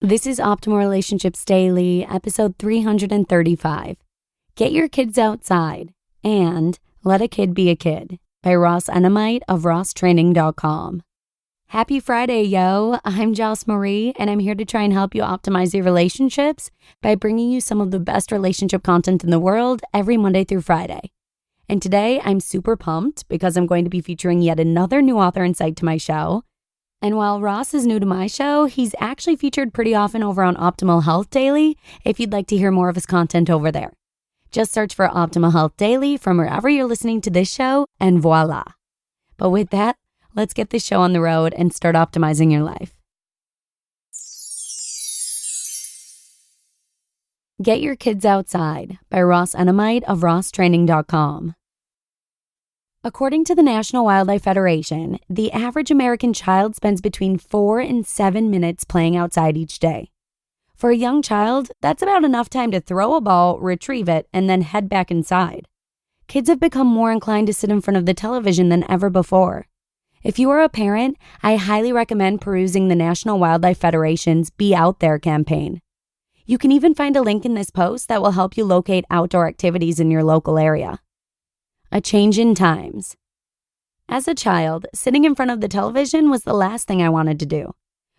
This is Optimal Relationships Daily, episode 335. Get Your Kids Outside and Let a Kid Be a Kid by Ross Enamait of RossTraining.com. Happy Friday, yo! I'm Joss Marie, and I'm here to try and help you optimize your relationships by bringing you some of the best relationship content in the world every Monday through Friday. And today, I'm super pumped because I'm going to be featuring yet another new author insight to my show. And while Ross is new to my show, he's actually featured pretty often over on Optimal Health Daily if you'd like to hear more of his content over there. Just search for Optimal Health Daily from wherever you're listening to this show, and voila. But with that, let's get this show on the road and start optimizing your life. Get Your Kids Outside by Ross Enamait of RossTraining.com. According to the National Wildlife Federation, the average American child spends between 4 and 7 minutes playing outside each day. For a young child, that's about enough time to throw a ball, retrieve it, and then head back inside. Kids have become more inclined to sit in front of the television than ever before. If you are a parent, I highly recommend perusing the National Wildlife Federation's Be Out There campaign. You can even find a link in this post that will help you locate outdoor activities in your local area. A change in times. As a child, sitting in front of the television was the last thing I wanted to do.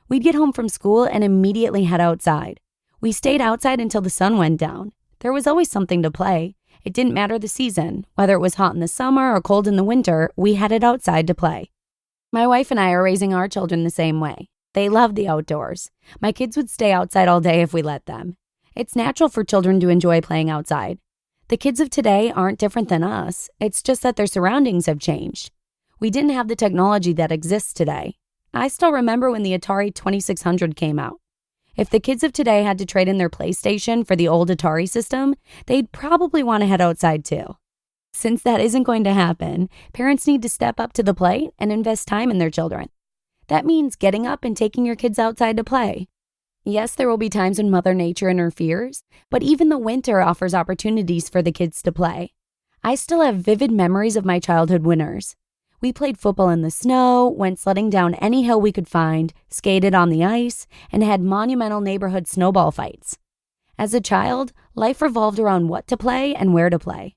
We'd get home from school and immediately head outside. We stayed outside until the sun went down. There was always something to play. It didn't matter the season. Whether it was hot in the summer or cold in the winter, we headed outside to play. My wife and I are raising our children the same way. They love the outdoors. My kids would stay outside all day if we let them. It's natural for children to enjoy playing outside. The kids of today aren't different than us. It's just that their surroundings have changed. We didn't have the technology that exists today. I still remember when the Atari 2600 came out. If the kids of today had to trade in their PlayStation for the old Atari system, they'd probably want to head outside too. Since that isn't going to happen, parents need to step up to the plate and invest time in their children. That means getting up and taking your kids outside to play. Yes, there will be times when Mother Nature interferes, but even the winter offers opportunities for the kids to play. I still have vivid memories of my childhood winters. We played football in the snow, went sledding down any hill we could find, skated on the ice, and had monumental neighborhood snowball fights. As a child, life revolved around what to play and where to play.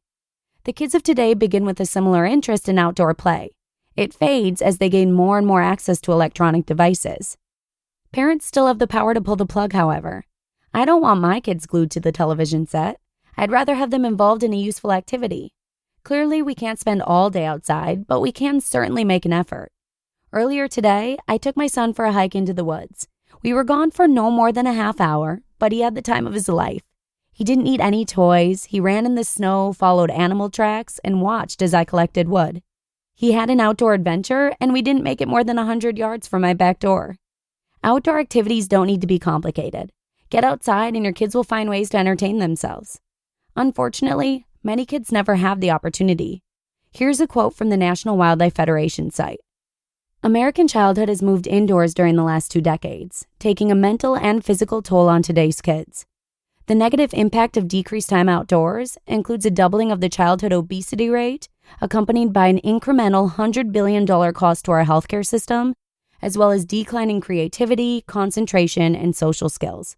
The kids of today begin with a similar interest in outdoor play. It fades as they gain more and more access to electronic devices. Parents still have the power to pull the plug, however. I don't want my kids glued to the television set. I'd rather have them involved in a useful activity. Clearly, we can't spend all day outside, but we can certainly make an effort. Earlier today, I took my son for a hike into the woods. We were gone for no more than a half hour, but he had the time of his life. He didn't need any toys, he ran in the snow, followed animal tracks, and watched as I collected wood. He had an outdoor adventure, and we didn't make it more than 100 yards from my back door. Outdoor activities don't need to be complicated. Get outside and your kids will find ways to entertain themselves. Unfortunately, many kids never have the opportunity. Here's a quote from the National Wildlife Federation site. American childhood has moved indoors during the last 2 decades, taking a mental and physical toll on today's kids. The negative impact of decreased time outdoors includes a doubling of the childhood obesity rate, accompanied by an incremental $100 billion cost to our healthcare system, as well as declining creativity, concentration, and social skills.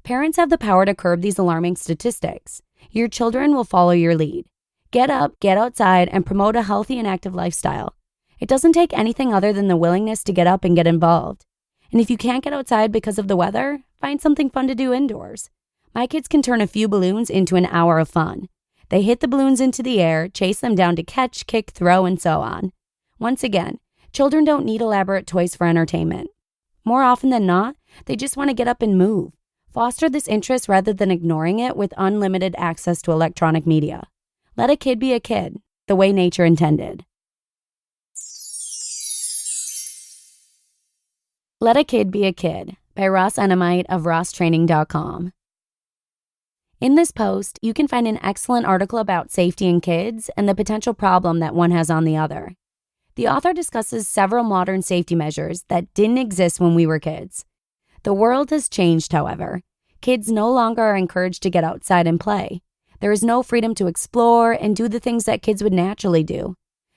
Parents have the power to curb these alarming statistics. Your children will follow your lead. Get up, get outside, and promote a healthy and active lifestyle. It doesn't take anything other than the willingness to get up and get involved. And if you can't get outside because of the weather, find something fun to do indoors. My kids can turn a few balloons into an hour of fun. They hit the balloons into the air, chase them down to catch, kick, throw, and so on. Once again, children don't need elaborate toys for entertainment. More often than not, they just want to get up and move. Foster this interest rather than ignoring it with unlimited access to electronic media. Let a kid be a kid, the way nature intended. Let a Kid Be a Kid by Ross Enamait of RossTraining.com. In this post, you can find an excellent article about safety in kids and the potential problem that one has on the other. The author discusses several modern safety measures that didn't exist when we were kids. The world has changed, however. Kids no longer are encouraged to get outside and play. There is no freedom to explore and do the things that kids would naturally do.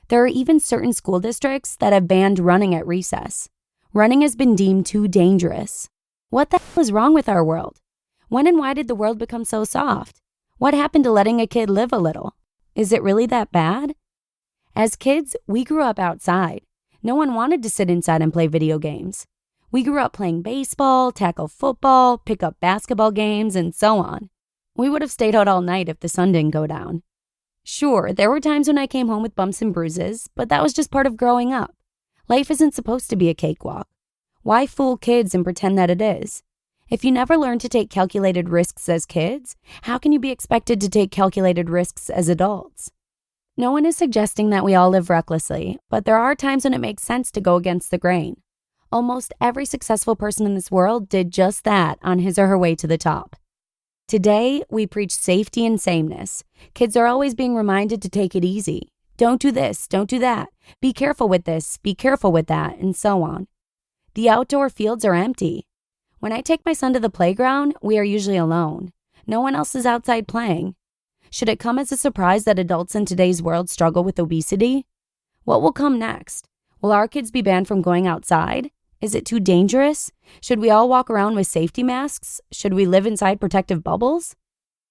There are even certain school districts that have banned running at recess. Running has been deemed too dangerous. What the hell is wrong with our world? When and why did the world become so soft? What happened to letting a kid live a little? Is it really that bad? As kids, we grew up outside. No one wanted to sit inside and play video games. We grew up playing baseball, tackle football, pick up basketball games, and so on. We would have stayed out all night if the sun didn't go down. Sure, there were times when I came home with bumps and bruises, but that was just part of growing up. Life isn't supposed to be a cakewalk. Why fool kids and pretend that it is? If you never learned to take calculated risks as kids, how can you be expected to take calculated risks as adults? No one is suggesting that we all live recklessly, but there are times when it makes sense to go against the grain. Almost every successful person in this world did just that on his or her way to the top. Today, we preach safety and sameness. Kids are always being reminded to take it easy. Don't do this, don't do that. Be careful with this, be careful with that, and so on. The outdoor fields are empty. When I take my son to the playground, we are usually alone. No one else is outside playing. Should it come as a surprise that adults in today's world struggle with obesity? What will come next? Will our kids be banned from going outside? Is it too dangerous? Should we all walk around with safety masks? Should we live inside protective bubbles?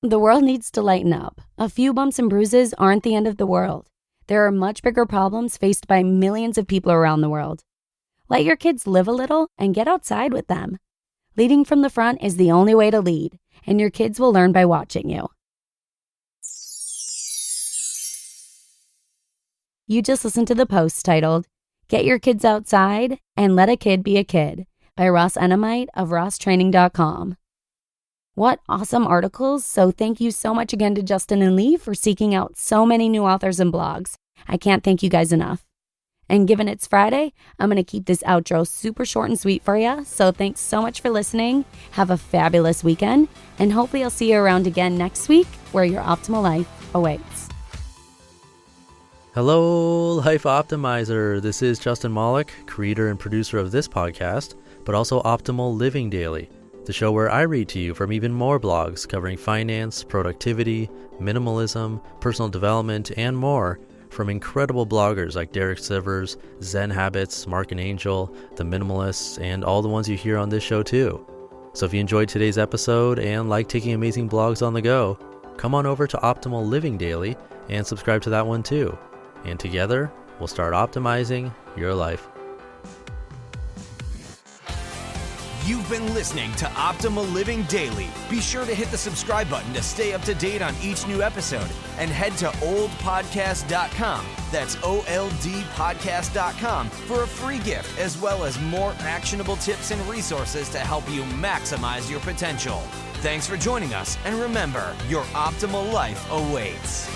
The world needs to lighten up. A few bumps and bruises aren't the end of the world. There are much bigger problems faced by millions of people around the world. Let your kids live a little and get outside with them. Leading from the front is the only way to lead, and your kids will learn by watching you. You just listened to the post titled, "Get Your Kids Outside and Let a Kid Be a Kid" by Ross Enamait of RossTraining.com. What awesome articles, so thank you so much again to Justin and Lee for seeking out so many new authors and blogs. I can't thank you guys enough. And given it's Friday, I'm going to keep this outro super short and sweet for you, so thanks so much for listening. Have a fabulous weekend, and hopefully I'll see you around again next week where your optimal life awaits. Hello, Life Optimizer. This is Justin Malik, creator and producer of this podcast, but also Optimal Living Daily, the show where I read to you from even more blogs covering finance, productivity, minimalism, personal development, and more from incredible bloggers like Derek Sivers, Zen Habits, Mark and Angel, The Minimalists, and all the ones you hear on this show too. So if you enjoyed today's episode and like taking amazing blogs on the go, come on over to Optimal Living Daily and subscribe to that one too. And together, we'll start optimizing your life. You've been listening to Optimal Living Daily. Be sure to hit the subscribe button to stay up to date on each new episode, and head to oldpodcast.com. That's OLDpodcast.com for a free gift, as well as more actionable tips and resources to help you maximize your potential. Thanks for joining us, and remember, your optimal life awaits.